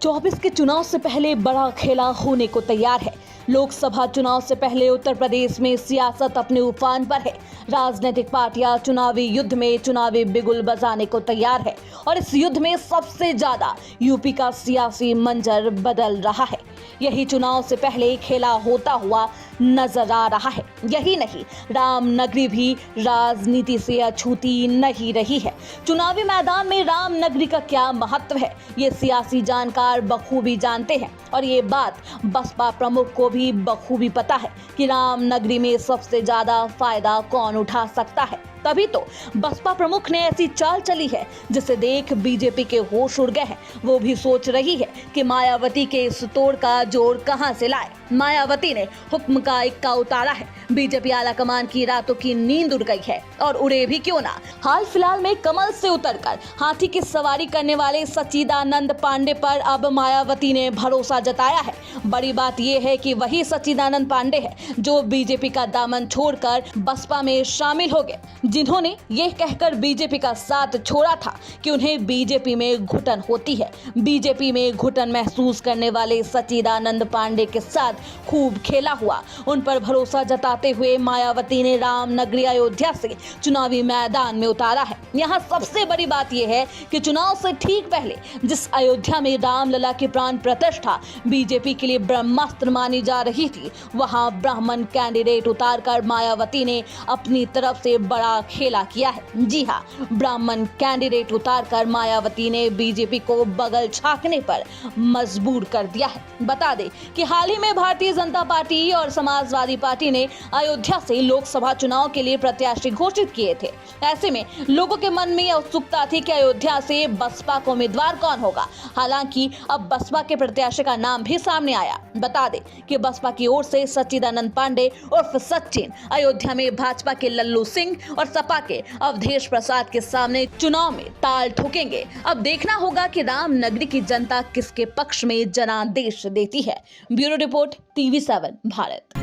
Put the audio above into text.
2024 के चुनाव से पहले बड़ा खेला होने को तैयार है। लोकसभा चुनाव से पहले उत्तर प्रदेश में सियासत अपने उफान पर है। राजनीतिक पार्टियां चुनावी युद्ध में चुनावी बिगुल बजाने को तैयार है और इस युद्ध में सबसे ज्यादा यूपी का सियासी मंजर बदल रहा है। यही चुनाव से पहले खेला होता हुआ नजर आ रहा है। यही नहीं, रामनगरी भी राजनीति से अछूती नहीं रही है। चुनावी मैदान में रामनगरी का क्या महत्व है, ये सियासी जानकार बखूबी जानते हैं और ये बात बसपा प्रमुख को भी बखूबी पता है कि रामनगरी में सबसे ज्यादा फायदा कौन उठा सकता है। तभी तो बसपा प्रमुख ने ऐसी चाल चली है जिसे देख बीजेपी के होश उड़ गए हैं। वो भी सोच रही है कि मायावती के इस तोड़ का जोड़ कहां से लाए। मायावती ने हुक्म का इक्का उतारा है। बीजेपी आलाकमान की रातों की नींद उड़ गई है और उड़े भी क्यों ना। हाल फिलहाल में कमल से उतरकर हाथी की सवारी करने वाले सच्चिदानंद पांडे पर अब मायावती ने भरोसा जताया है। बड़ी बात यह है कि वही सच्चिदानंद पांडे है जो बीजेपी का दामन छोड़कर बसपा में शामिल हो गए, जिन्होंने ये कहकर बीजेपी का साथ छोड़ा था कि उन्हें बीजेपी में घुटन होती है। बीजेपी में घुटन महसूस करने वाले सच्चिदानंद पांडे के साथ खूब खेला हुआ। उन पर भरोसा जताते हुए मायावती ने रामनगरी अयोध्या से चुनावी मैदान में उतारा है। यहाँ सबसे बड़ी बात यह है कि चुनाव से ठीक पहले जिस अयोध्या में रामलला की प्राण प्रतिष्ठा बीजेपी के लिए ब्रह्मास्त्र मानी जा रही थी, वहां ब्राह्मण कैंडिडेट उतारकर मायावती ने अपनी तरफ से बड़ा खेला किया है। जी हाँ, ब्राह्मण कैंडिडेट उतारकर मायावती ने बीजेपी को बगल झांकने पर मजबूर कर दिया है। बता दें कि हाल ही में भारतीय जनता पार्टी और समाजवादी पार्टी ने अयोध्या से लोकसभा चुनाव के लिए प्रत्याशी घोषित किए थे। ऐसे में लोगों के मन में उत्सुकता थी कि अयोध्या से बसपा का उम्मीदवार कौन होगा। हालांकि अब बसपा के प्रत्याशी का नाम भी सामने आया। बता दें कि बसपा की ओर से सच्चिदानंद पांडे उर्फ सचिन अयोध्या में भाजपा के लल्लू सिंह और सपा के अवधेश प्रसाद के सामने चुनाव में ताल ठोकेंगे। अब देखना होगा कि रामनगरी की जनता किसके पक्ष में जनादेश देती है। Bureau report, TV7 Bharat.